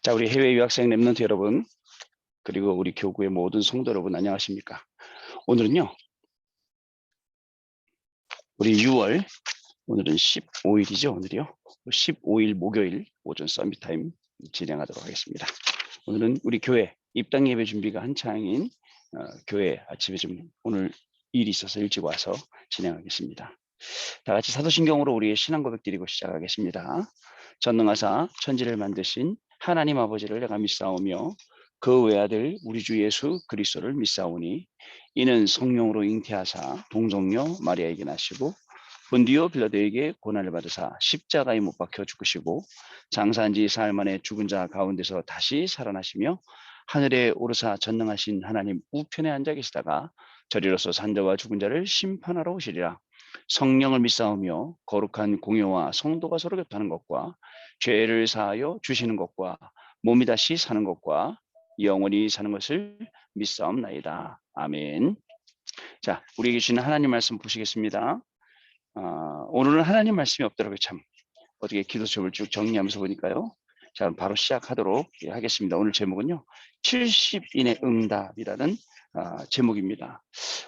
자, 우리 해외 유학생 랩런트 여러분, 그리고 우리 교구의 모든 성도 여러분, 안녕하십니까? 오늘은요, 우리 6월, 오늘은 15일이죠, 오늘이요. 15일 목요일 오전 서밋 타임 진행하도록 하겠습니다. 오늘은 우리 교회 입당 예배 준비가 한창인 교회 아침에 좀 오늘 일이 있어서 일찍 와서 진행하겠습니다. 다 같이 사도신경으로 우리의 신앙 고백 드리고 시작하겠습니다. 전능하사 천지를 만드신 하나님 아버지를 내가 믿사오며 그 외아들 우리 주 예수 그리스도를 믿사오니 이는 성령으로 잉태하사 동정녀 마리아에게 나시고 본디오 빌라도에게 고난을 받으사 십자가에 못 박혀 죽으시고 장사한 지 사흘 만에 죽은 자 가운데서 다시 살아나시며 하늘에 오르사 전능하신 하나님 우편에 앉아 계시다가 저리로서 산자와 죽은 자를 심판하러 오시리라. 성령을 믿사오며 거룩한 공효와 성도가 서로 격하는 것과 죄를 사하여 주시는 것과 몸이 다시 사는 것과 영원히 사는 것을 믿사옵나이다. 아멘. 자, 우리에게 주시는 하나님 말씀 보시겠습니다. 오늘은 하나님 말씀이 없더라고요. 참 어떻게 기도 제목을 쭉 정리하면서 보니까요. 자, 바로 시작하도록 하겠습니다. 오늘 제목은요, 70인의 응답이라는 제목입니다.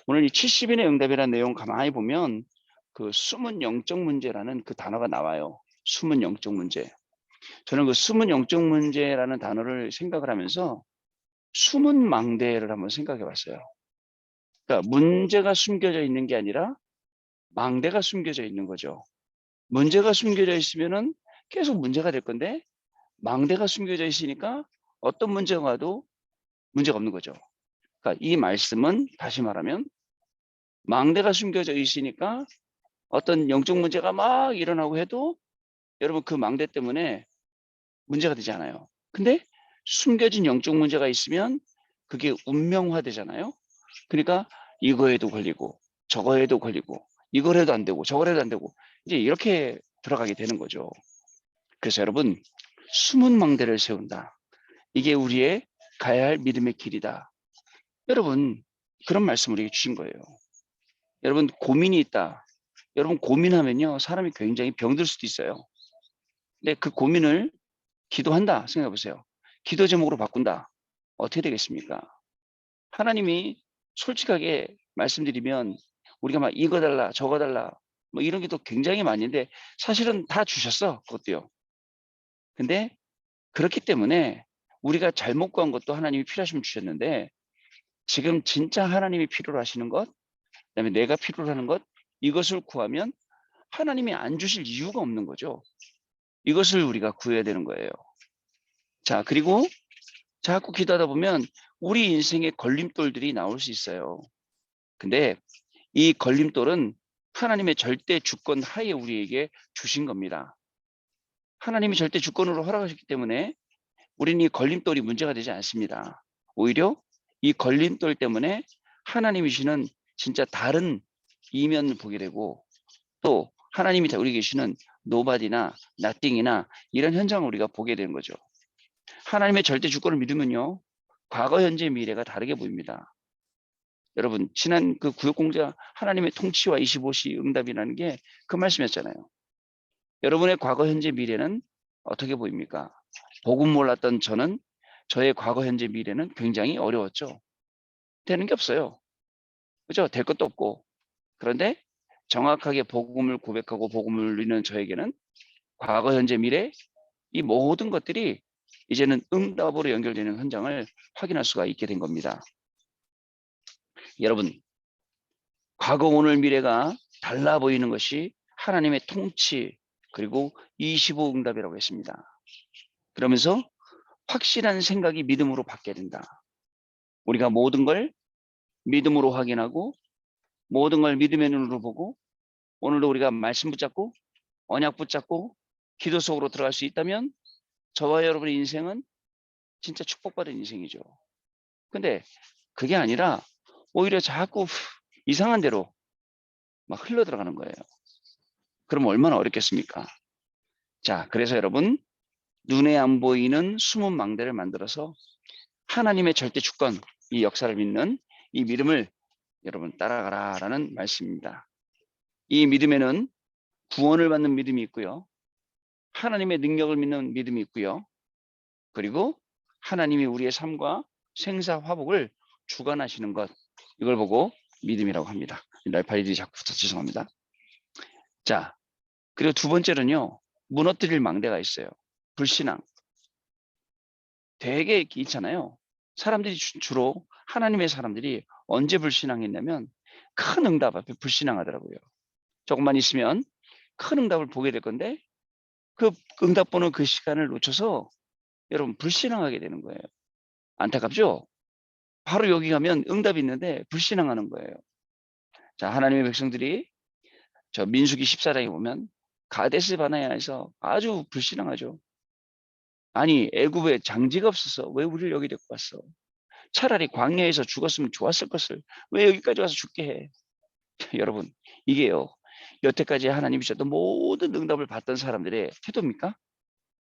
오늘 이 70인의 응답이라는 내용 가만히 보면 그 숨은 영적 문제라는 그 단어가 나와요. 숨은 영적 문제. 저는 그 숨은 영적 문제라는 단어를 생각을 하면서 숨은 망대를 한번 생각해 봤어요. 그러니까 문제가 숨겨져 있는 게 아니라 망대가 숨겨져 있는 거죠. 문제가 숨겨져 있으면은 계속 문제가 될 건데 망대가 숨겨져 있으니까 어떤 문제가 와도 문제가 없는 거죠. 그러니까 이 말씀은 다시 말하면 망대가 숨겨져 있으니까 어떤 영적 문제가 막 일어나고 해도 여러분 그 망대 때문에 문제가 되지 않아요. 근데 숨겨진 영적 문제가 있으면 그게 운명화되잖아요. 그러니까 이거에도 걸리고 저거에도 걸리고 이걸 해도 안 되고 저걸 해도 안 되고 이제 이렇게 들어가게 되는 거죠. 그래서 여러분 숨은 망대를 세운다. 이게 우리의 가야 할 믿음의 길이다. 여러분 그런 말씀을 우리에게 주신 거예요. 여러분 고민이 있다. 여러분 고민하면요 사람이 굉장히 병들 수도 있어요. 근데 그 고민을 기도한다 생각해 보세요. 기도 제목으로 바꾼다. 어떻게 되겠습니까? 하나님이 솔직하게 말씀드리면 우리가 막 이거 달라 저거 달라 뭐 이런 게 또 굉장히 많은데 사실은 다 주셨어. 그것도요. 근데 그렇기 때문에 우리가 잘못 구한 것도 하나님이 필요하시면 주셨는데 지금 진짜 하나님이 필요로 하시는 것 그다음에 내가 필요로 하는 것 이것을 구하면 하나님이 안 주실 이유가 없는 거죠. 이것을 우리가 구해야 되는 거예요. 자, 그리고 자꾸 기도하다 보면 우리 인생에 걸림돌들이 나올 수 있어요. 근데 이 걸림돌은 하나님의 절대 주권 하에 우리에게 주신 겁니다. 하나님이 절대 주권으로 허락하셨기 때문에 우리는 이 걸림돌이 문제가 되지 않습니다. 오히려 이 걸림돌 때문에 하나님이 주시는 진짜 다른 이면을 보게 되고 또 하나님이 우리에게 주시는 노바디나 나띵이나 이런 현상을 우리가 보게 되는 거죠. 하나님의 절대 주권을 믿으면요. 과거, 현재, 미래가 다르게 보입니다. 여러분 지난 그 구역공자 하나님의 통치와 25시 응답이라는 게 그 말씀이었잖아요. 여러분의 과거, 현재, 미래는 어떻게 보입니까? 복음 몰랐던 저는 저의 과거, 현재, 미래는 굉장히 어려웠죠. 되는 게 없어요. 그죠? 될 것도 없고. 그런데 정확하게 복음을 고백하고 복음을 누리는 저에게는 과거, 현재, 미래 이 모든 것들이 이제는 응답으로 연결되는 현장을 확인할 수가 있게 된 겁니다. 여러분 과거, 오늘, 미래가 달라 보이는 것이 하나님의 통치 그리고 25 응답이라고 했습니다. 그러면서 확실한 생각이 믿음으로 바뀌어야 된다. 우리가 모든 걸 믿음으로 확인하고 모든 걸 믿음의 눈으로 보고 오늘도 우리가 말씀 붙잡고 언약 붙잡고 기도 속으로 들어갈 수 있다면 저와 여러분의 인생은 진짜 축복받은 인생이죠. 근데 그게 아니라 오히려 자꾸 이상한 대로 막 흘러 들어가는 거예요. 그럼 얼마나 어렵겠습니까? 자, 그래서 여러분 눈에 안 보이는 숨은 망대를 만들어서 하나님의 절대 주권, 이 역사를 믿는 이 믿음을 여러분 따라가라라는 말씀입니다. 이 믿음에는 구원을 받는 믿음이 있고요. 하나님의 능력을 믿는 믿음이 있고요. 그리고 하나님이 우리의 삶과 생사 화복을 주관하시는 것, 이걸 보고 믿음이라고 합니다. 날파리들이 자꾸 붙어서 죄송합니다. 자, 그리고 두 번째는요, 무너뜨릴 망대가 있어요. 불신앙. 되게 있잖아요. 사람들이 주로 하나님의 사람들이 언제 불신앙했냐면 큰 응답 앞에 불신앙하더라고요. 조금만 있으면 큰 응답을 보게 될 건데 그 응답 보는 그 시간을 놓쳐서 여러분 불신앙하게 되는 거예요. 안타깝죠? 바로 여기 가면 응답이 있는데 불신앙하는 거예요. 자, 하나님의 백성들이 저 민수기 14장에 보면 가데스 바네아에서 아주 불신앙하죠. 아니 애굽에 장지가 없어서 왜 우리를 여기 데리고 왔어? 차라리 광야에서 죽었으면 좋았을 것을 왜 여기까지 와서 죽게 해? 여러분, 이게요, 여태까지 하나님이 주셨던 모든 응답을 받던 사람들의 태도입니까?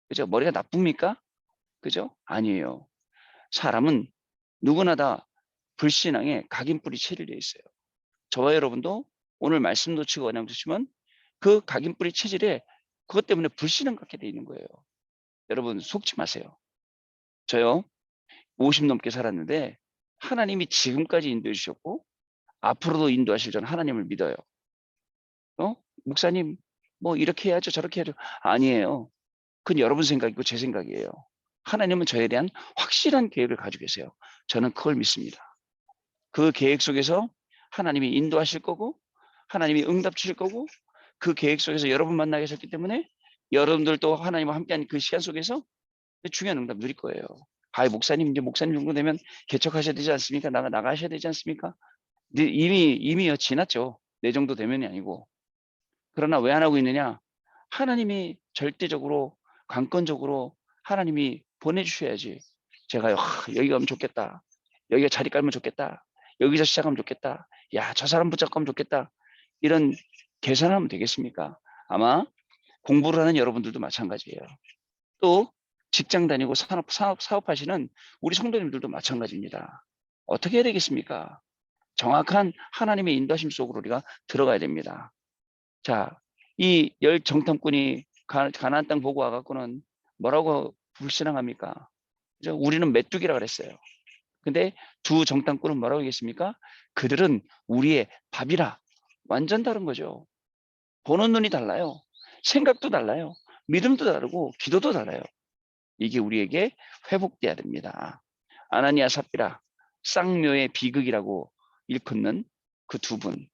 그죠? 머리가 나쁩니까? 그죠? 아니에요. 사람은 누구나 다 불신앙에 각인뿌리 체질되어 있어요. 저와 여러분도 오늘 말씀 놓치고 언양 주시면 그 각인뿌리 체질에 그것 때문에 불신앙 갖게 돼 있는 거예요. 여러분 속지 마세요. 저요 50 넘게 살았는데 하나님이 지금까지 인도해 주셨고 앞으로도 인도하실 전 하나님을 믿어요. 목사님 뭐 이렇게 해야죠 저렇게 해야죠. 아니에요. 그건 여러분 생각이고 제 생각이에요. 하나님은 저에 대한 확실한 계획을 가지고 계세요. 저는 그걸 믿습니다. 그 계획 속에서 하나님이 인도하실 거고 하나님이 응답 주실 거고 그 계획 속에서 여러분 만나게 하셨기 때문에 여러분들도 하나님과 함께하는 그 시간 속에서 중요한 응답 누릴 거예요. 아, 목사님 이제 목사님 정도 되면 개척하셔야 되지 않습니까? 나가셔야 되지 않습니까? 이미요 지났죠. 내 정도 되면이 아니고. 그러나 왜 안 하고 있느냐? 하나님이 절대적으로 관건적으로 하나님이 보내주셔야지. 제가요 여기 가면 좋겠다. 여기가 자리 깔면 좋겠다. 여기서 시작하면 좋겠다. 야, 저 사람 붙잡고 하면 좋겠다. 이런 계산하면 되겠습니까? 아마 공부를 하는 여러분들도 마찬가지예요. 또 직장 다니고 사업하시는 우리 성도님들도 마찬가지입니다. 어떻게 해야 되겠습니까? 정확한 하나님의 인도하심 속으로 우리가 들어가야 됩니다. 자, 이 열 정탐꾼이 가나안 땅 보고 와갖고는 뭐라고 불신앙합니까? 그죠? 우리는 메뚜기라 그랬어요. 근데 두 정탐꾼은 뭐라고 얘기했습니까? 그들은 우리의 밥이라. 완전 다른 거죠. 보는 눈이 달라요. 생각도 달라요. 믿음도 다르고 기도도 달라요. 이게 우리에게 회복돼야 됩니다. 아나니아 삽비라 쌍묘의 비극이라고 일컫는 그 두 분.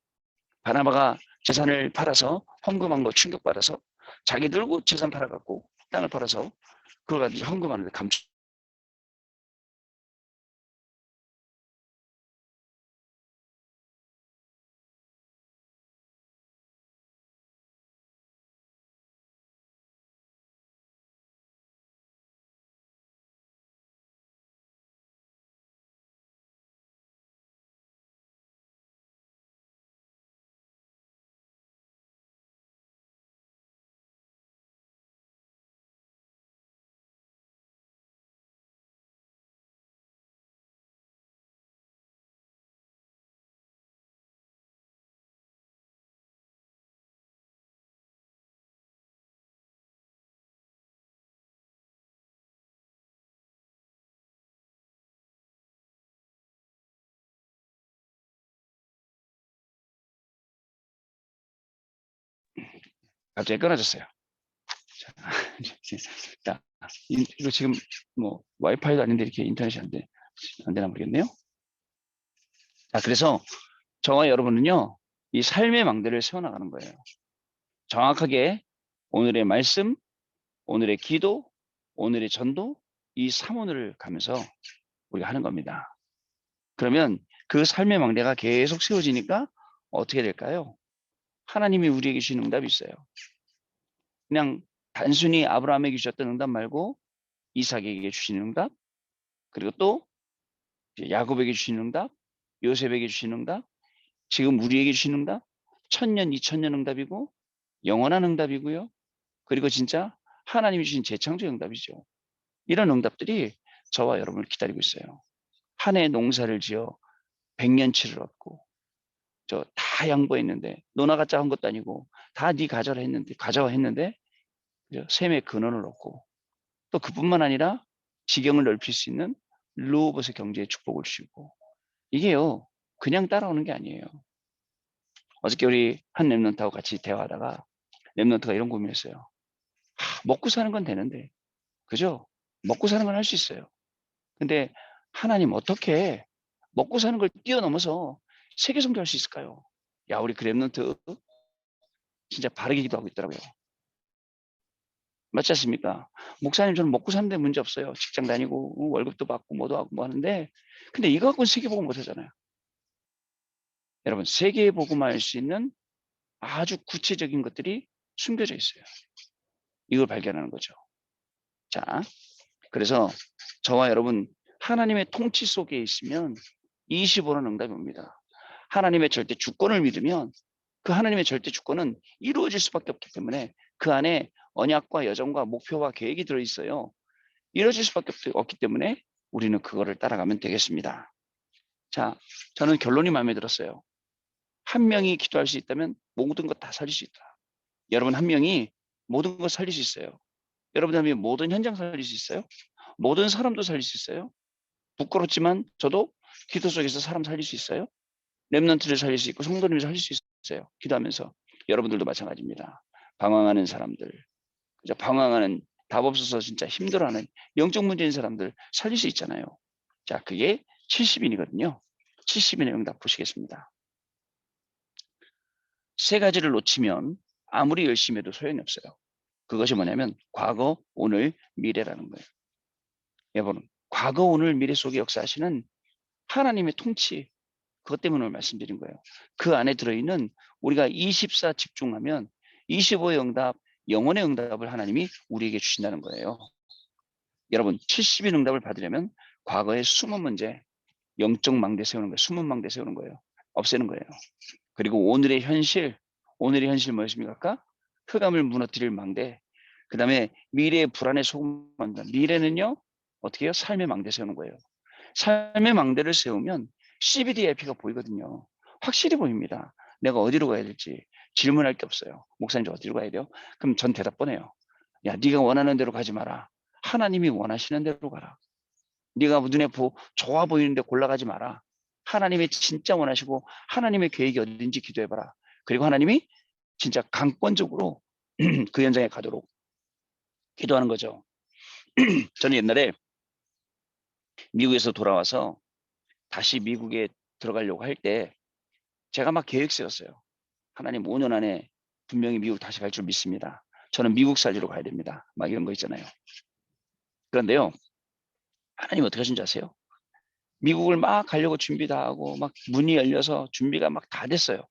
바나바가 재산을 팔아서 헌금한 거 충격받아서 자기들고 재산 팔아갖고 땅을 팔아서 그걸 가지고 헌금하는데 감출. 갑자기 끊어졌어요. 자, 이거 지금 뭐 와이파이도 아닌데 이렇게 인터넷이 안 되나 모르겠네요. 자, 그래서 저와 여러분은요, 이 삶의 망대를 세워나가는 거예요. 정확하게 오늘의 말씀, 오늘의 기도, 오늘의 전도, 이 3원을 가면서 우리가 하는 겁니다. 그러면 그 삶의 망대가 계속 세워지니까 어떻게 될까요? 하나님이 우리에게 주신 응답이 있어요. 그냥 단순히 아브라함에게 주셨던 응답 말고 이삭에게 주신 응답, 그리고 또 야곱에게 주신 응답, 요셉에게 주신 응답, 지금 우리에게 주신 응답, 1000년, 2000년 응답이고 영원한 응답이고요. 그리고 진짜 하나님이 주신 재창조 응답이죠. 이런 응답들이 저와 여러분을 기다리고 있어요. 한 해 농사를 지어 100년치를 얻고 저 다 양보했는데 노나가 짜한 것도 아니고 다 네 가져라 했는데 셈의 근원을 얻고 또 그뿐만 아니라 지경을 넓힐 수 있는 르호봇의 경제의 축복을 주시고, 이게요 그냥 따라오는 게 아니에요. 어저께 우리 한 랩런트하고 같이 대화하다가 랩런트가 이런 고민했어요. 먹고 사는 건 되는데, 그죠? 먹고 사는 건 할 수 있어요. 근데 하나님 어떻게 먹고 사는 걸 뛰어넘어서 세계 선교할 수 있을까요? 야, 우리 그 랩런트 진짜 바르게 기도하고 있더라고요. 맞지 않습니까? 목사님 저는 먹고 사는데 문제 없어요. 직장 다니고 월급도 받고 뭐도 하고 뭐 하는데, 근데 이거 갖고는 세계복음 못 하잖아요. 여러분, 세계복음 할 수 있는 아주 구체적인 것들이 숨겨져 있어요. 이걸 발견하는 거죠. 자, 그래서 저와 여러분 하나님의 통치 속에 있으면 25는 응답이 옵니다. 하나님의 절대 주권을 믿으면 그 하나님의 절대 주권은 이루어질 수밖에 없기 때문에 그 안에 언약과 여정과 목표와 계획이 들어있어요. 이루어질 수밖에 없기 때문에 우리는 그거를 따라가면 되겠습니다. 자, 저는 결론이 마음에 들었어요. 한 명이 기도할 수 있다면 모든 것 다 살릴 수 있다. 여러분 한 명이 모든 것 살릴 수 있어요. 여러분 한 명이 모든 현장 살릴 수 있어요. 모든 사람도 살릴 수 있어요. 부끄럽지만 저도 기도 속에서 사람 살릴 수 있어요. 렘넌트를 살릴 수 있고 성도님을 살릴 수 있어요. 기도하면서. 여러분들도 마찬가지입니다. 방황하는 사람들, 그죠? 방황하는, 답 없어서 진짜 힘들어하는 영적 문제인 사람들 살릴 수 있잖아요. 자, 그게 70인이거든요. 70인의 응답 보시겠습니다. 세 가지를 놓치면 아무리 열심히 해도 소용이 없어요. 그것이 뭐냐면 과거, 오늘, 미래라는 거예요. 여러분, 과거, 오늘, 미래 속에 역사하시는 하나님의 통치, 그것 때문에 말씀드린 거예요. 그 안에 들어있는 우리가 24 집중하면 25의 응답, 영혼의 응답을 하나님이 우리에게 주신다는 거예요. 여러분, 70인 응답을 받으려면 과거의 숨은 문제, 영적 망대 세우는 거예요. 숨은 망대 세우는 거예요. 없애는 거예요. 그리고 오늘의 현실 무엇입니까? 흑암을 무너뜨릴 망대, 그 다음에 미래의 불안에 소금한다. 미래는요, 어떻게 해요? 삶의 망대 세우는 거예요. 삶의 망대를 세우면 CBDIP가 보이거든요. 확실히 보입니다. 내가 어디로 가야 될지 질문할 게 없어요. 목사님 저 어디로 가야 돼요? 그럼 전 대답 보내요. 야, 네가 원하는 대로 가지 마라. 하나님이 원하시는 대로 가라. 네가 눈에 좋아 보이는데 골라가지 마라. 하나님이 진짜 원하시고 하나님의 계획이 어딘지 기도해봐라. 그리고 하나님이 진짜 강권적으로 그 현장에 가도록 기도하는 거죠. 저는 옛날에 미국에서 돌아와서 다시 미국에 들어가려고 할 때 제가 막 계획 세웠어요. 하나님 5년 안에 분명히 미국 다시 갈 줄 믿습니다. 저는 미국 살리러 가야 됩니다. 막 이런 거 있잖아요. 그런데요, 하나님 어떻게 하신지 아세요? 미국을 막 가려고 준비 다 하고 막 문이 열려서 준비가 막 다 됐어요.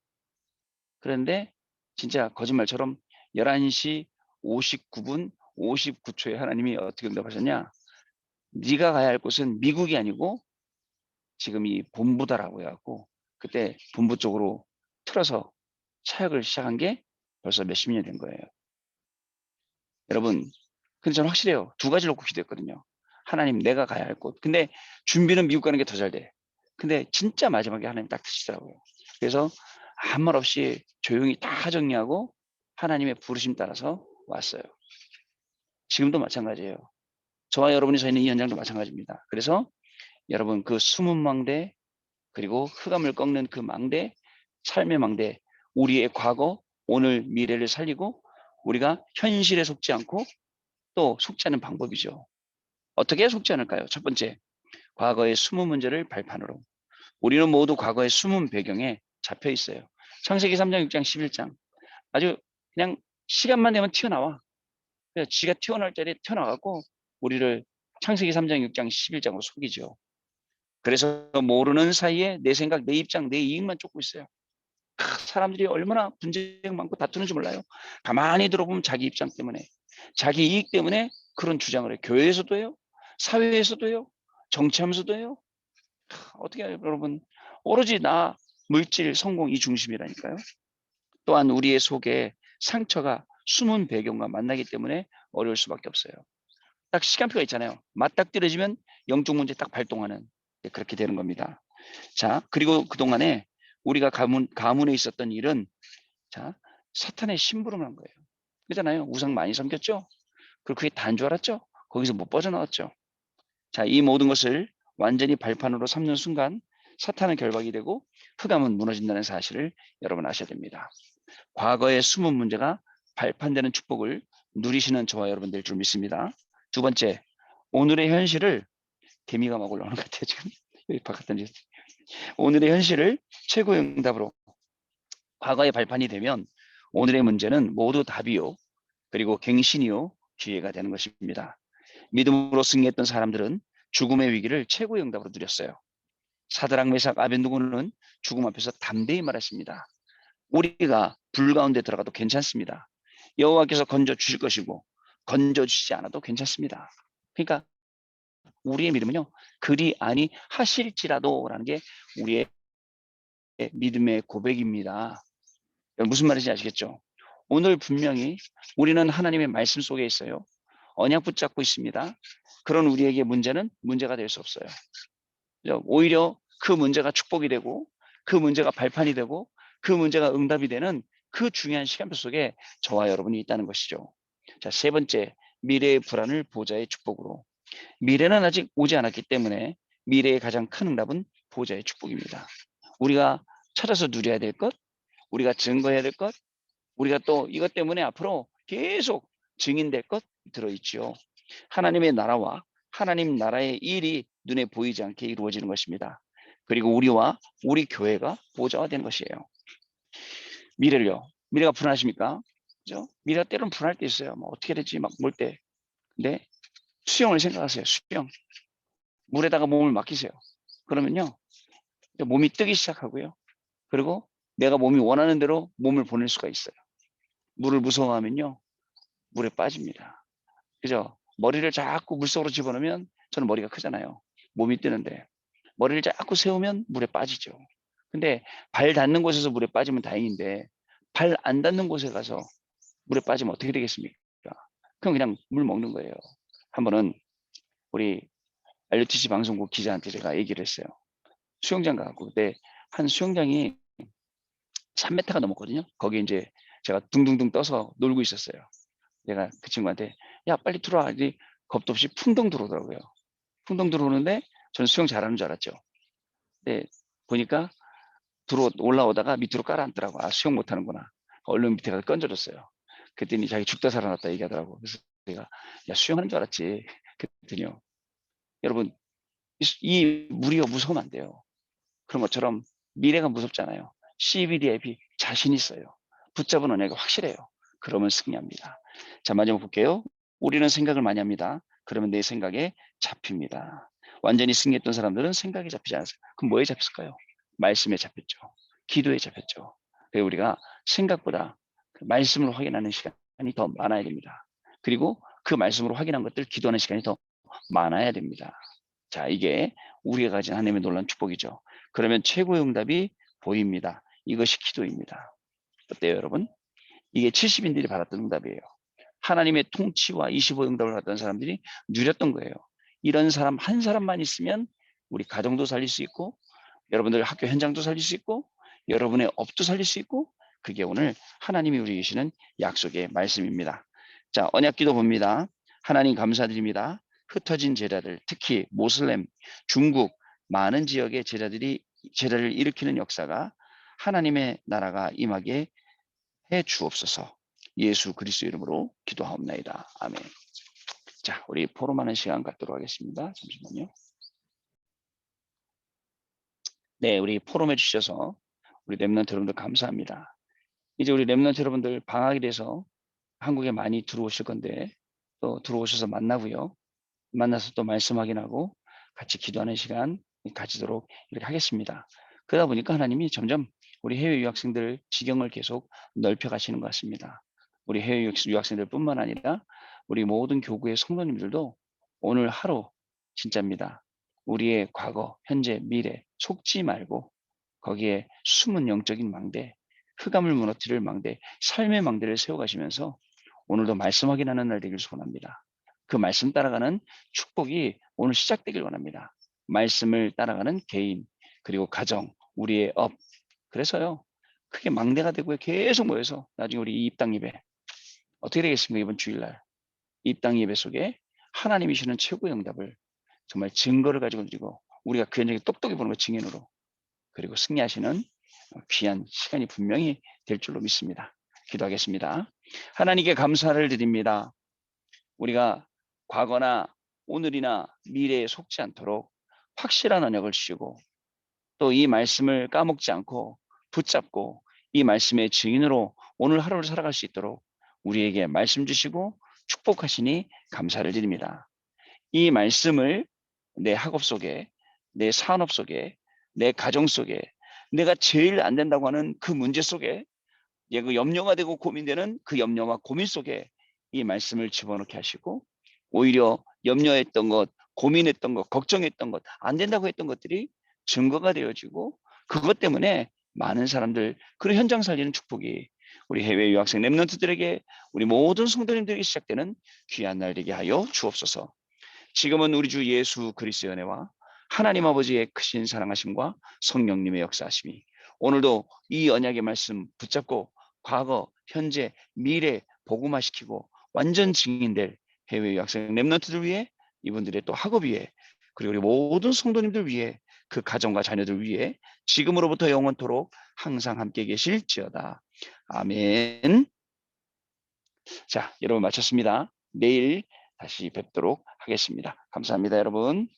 그런데 진짜 거짓말처럼 11시 59분 59초에 하나님이 어떻게 응답하셨냐? 네가 가야 할 곳은 미국이 아니고 지금 이 본부다라고 해갖고 그때 본부 쪽으로 틀어서 사역을 시작한 게 벌써 몇십 년이 된 거예요. 여러분, 근데 저는 확실해요. 두 가지를 놓고 기도했거든요. 하나님, 내가 가야 할 곳. 근데 준비는 미국 가는 게 더 잘 돼. 근데 진짜 마지막에 하나님 딱 드시더라고요. 그래서 아무 말 없이 조용히 다 정리하고 하나님의 부르심 따라서 왔어요. 지금도 마찬가지예요. 저와 여러분이 서 있는 이 현장도 마찬가지입니다. 그래서 여러분 그 숨은 망대, 그리고 흑암을 꺾는 그 망대, 삶의 망대, 우리의 과거, 오늘, 미래를 살리고 우리가 현실에 속지 않고 또 속지 않은 방법이죠. 어떻게 속지 않을까요? 첫 번째, 과거의 숨은 문제를 발판으로. 우리는 모두 과거의 숨은 배경에 잡혀 있어요. 창세기 3장, 6장, 11장. 아주 그냥 시간만 되면 튀어나와. 그래서 지가 튀어나올 자리에 튀어나가고 우리를 창세기 3장, 6장, 11장으로 속이죠. 그래서 모르는 사이에 내 생각, 내 입장, 내 이익만 쫓고 있어요. 사람들이 얼마나 분쟁 많고 다투는지 몰라요. 가만히 들어보면 자기 입장 때문에, 자기 이익 때문에 그런 주장을 해요. 교회에서도 해요. 사회에서도 해요. 정치하면서도 해요. 어떻게 해요, 여러분? 오로지 나, 물질, 성공 이 중심이라니까요. 또한 우리의 속에 상처가 숨은 배경과 만나기 때문에 어려울 수밖에 없어요. 딱 시간표가 있잖아요. 맞닥뜨려지면 영적 문제 딱 발동하는, 그렇게 되는 겁니다. 자, 그리고 그동안에 우리가 가문에 있었던 일은, 자, 사탄의 심부름을 한 거예요. 그잖아요. 우상 많이 섬겼죠? 그리고 그게 다인 줄 알았죠? 거기서 못 빠져나왔죠? 자, 이 모든 것을 완전히 발판으로 삼는 순간 사탄은 결박이 되고 흑암은 무너진다는 사실을 여러분 아셔야 됩니다. 과거의 숨은 문제가 발판되는 축복을 누리시는 저와 여러분 될 줄 믿습니다. 두 번째, 오늘의 현실을 개미가 막 올라오는 것 같아요. 지금 여기 바깥 던져. 오늘의 현실을 최고의 응답으로 과거의 발판이 되면 오늘의 문제는 모두 답이요. 그리고 갱신이요. 기회가 되는 것입니다. 믿음으로 승리했던 사람들은 죽음의 위기를 최고의 응답으로 누렸어요. 사드락 메삭 아벤누고는 죽음 앞에서 담대히 말했습니다. 우리가 불 가운데 들어가도 괜찮습니다. 여호와께서 건져 주실 것이고 건져 주시지 않아도 괜찮습니다. 그러니까 우리의 믿음은요. 그리 아니 하실지라도라는 게 우리의 믿음의 고백입니다. 무슨 말인지 아시겠죠? 오늘 분명히 우리는 하나님의 말씀 속에 있어요. 언약 붙잡고 있습니다. 그런 우리에게 문제는 문제가 될 수 없어요. 오히려 그 문제가 축복이 되고 그 문제가 발판이 되고 그 문제가 응답이 되는 그 중요한 시간표 속에 저와 여러분이 있다는 것이죠. 자, 세 번째, 미래의 불안을 보좌의 축복으로. 미래는 아직 오지 않았기 때문에 미래의 가장 큰 응답은 보좌의 축복입니다. 우리가 찾아서 누려야 될 것, 우리가 증거해야 될 것, 우리가 또 이것 때문에 앞으로 계속 증인될 것 들어있지요. 하나님의 나라와 하나님 나라의 일이 눈에 보이지 않게 이루어지는 것입니다. 그리고 우리와 우리 교회가 보좌가 되는 것이에요. 미래가 불안하십니까? 그죠? 미래가 때로는 불안할 때 있어요. 뭐 어떻게 될지 막 몰 때. 근데 수영을 생각하세요. 수영. 물에다가 몸을 맡기세요. 그러면요. 몸이 뜨기 시작하고요. 그리고 내가 몸이 원하는 대로 몸을 보낼 수가 있어요. 물을 무서워하면요. 물에 빠집니다. 그죠? 머리를 자꾸 물속으로 집어넣으면 저는 머리가 크잖아요. 몸이 뜨는데 머리를 자꾸 세우면 물에 빠지죠. 근데 발 닿는 곳에서 물에 빠지면 다행인데 발 안 닿는 곳에 가서 물에 빠지면 어떻게 되겠습니까? 그럼 그냥 물 먹는 거예요. 한 번은 우리 RUTC 방송국 기자한테 제가 얘기를 했어요. 수영장 가고 그때 한 수영장이 3m가 넘었거든요. 거기 이제 제가 둥둥둥 떠서 놀고 있었어요. 내가 그 친구한테 야 빨리 들어와. 겁도 없이 풍덩 들어오더라고요. 풍덩 들어오는데 저는 수영 잘하는 줄 알았죠. 근데 보니까 올라오다가 밑으로 깔아앉더라고. 아 수영 못하는구나. 얼른 밑에 가서 건져줬어요. 그랬더니 자기 죽다 살아났다 얘기하더라고. 그래서 내가 야 수영하는 줄 알았지. 그랬더니요. 여러분 이 물이 무서우면 안 돼요. 그런 것처럼 미래가 무섭잖아요. CBDIP 자신 있어요. 붙잡은 언약이 확실해요. 그러면 승리합니다. 자, 마지막 볼게요. 우리는 생각을 많이 합니다. 그러면 내 생각에 잡힙니다. 완전히 승리했던 사람들은 생각이 잡히지 않았어요. 그럼 뭐에 잡혔을까요? 말씀에 잡혔죠. 기도에 잡혔죠. 그래서 우리가 생각보다 그 말씀을 확인하는 시간이 더 많아야 됩니다. 그리고 그 말씀으로 확인한 것들 기도하는 시간이 더 많아야 됩니다. 자, 이게 우리가 가진 하나님의 놀라운 축복이죠. 그러면 최고의 응답이 보입니다. 이것이 기도입니다. 어때요, 여러분? 이게 70인들이 받았던 응답이에요. 하나님의 통치와 25 응답을 받던 사람들이 누렸던 거예요. 이런 사람 한 사람만 있으면 우리 가정도 살릴 수 있고 여러분들 학교 현장도 살릴 수 있고 여러분의 업도 살릴 수 있고 그게 오늘 하나님이 우리 주시는 약속의 말씀입니다. 자, 언약기도 봅니다. 하나님 감사드립니다. 흩어진 제자들, 특히 모슬렘, 중국 많은 지역의 제자를 일으키는 역사가 하나님의 나라가 임하게 해 주옵소서. 예수 그리스도 이름으로 기도하옵나이다. 아멘. 자, 우리 포럼하는 시간 갖도록 하겠습니다. 잠시만요. 네, 우리 포럼해 주셔서 우리 랩런트 여러분들 감사합니다. 이제 우리 랩런트 여러분들 방학이 돼서 한국에 많이 들어오실 건데 또 들어오셔서 만나고요. 만나서 또 말씀 확인하고 같이 기도하는 시간 가지도록 이렇게 하겠습니다. 그러다 보니까 하나님이 점점 우리 해외 유학생들 지경을 계속 넓혀 가시는 것 같습니다. 우리 해외 유학생들 뿐만 아니라 우리 모든 교구의 성도님들도 오늘 하루 진짜입니다. 우리의 과거, 현재, 미래 속지 말고 거기에 숨은 영적인 망대, 흑암을 무너뜨릴 망대, 삶의 망대를 세워가시면서 오늘도 말씀 확인하는 날 되길 소원합니다. 그 말씀 따라가는 축복이 오늘 시작되길 원합니다. 말씀을 따라가는 개인, 그리고 가정, 우리의 업. 그래서요, 크게 망대가 되고 계속 모여서 나중에 우리 입당 예배 어떻게 되겠습니까? 이번 주일날 입당 예배 속에 하나님이 주는 최고의 응답을 정말 증거를 가지고 드리고 우리가 그 현장에 똑똑히 보는 것 증인으로 그리고 승리하시는 귀한 시간이 분명히 될 줄로 믿습니다. 기도하겠습니다. 하나님께 감사를 드립니다. 우리가 과거나 오늘이나 미래에 속지 않도록 확실한 언약을 주시고 또 이 말씀을 까먹지 않고 붙잡고 이 말씀의 증인으로 오늘 하루를 살아갈 수 있도록 우리에게 말씀 주시고 축복하시니 감사를 드립니다. 이 말씀을 내 학업 속에, 내 산업 속에, 내 가정 속에 내가 제일 안 된다고 하는 그 문제 속에 그 염려가 되고 고민되는 그 염려와 고민 속에 이 말씀을 집어넣게 하시고 오히려 염려했던 것, 고민했던 것, 걱정했던 것, 안 된다고 했던 것들이 증거가 되어지고 그것 때문에 많은 사람들 그런 현장 살리는 축복이 우리 해외 유학생 랩런트들에게 우리 모든 성도님들에게 시작되는 귀한 날 되게 하여 주옵소서. 지금은 우리 주 예수 그리스도의 은혜와 하나님 아버지의 크신 사랑하심과 성령님의 역사하심이 오늘도 이 언약의 말씀 붙잡고 과거, 현재, 미래 복음화시키고 완전 증인될 해외 유학생 랩런트들 위해 이분들의 또 학업 위해 그리고 우리 모든 성도님들 위해 그 가정과 자녀들 위해 지금으로부터 영원토록 항상 함께 계실지어다. 아멘. 자, 여러분 마쳤습니다. 내일 다시 뵙도록 하겠습니다. 감사합니다, 여러분.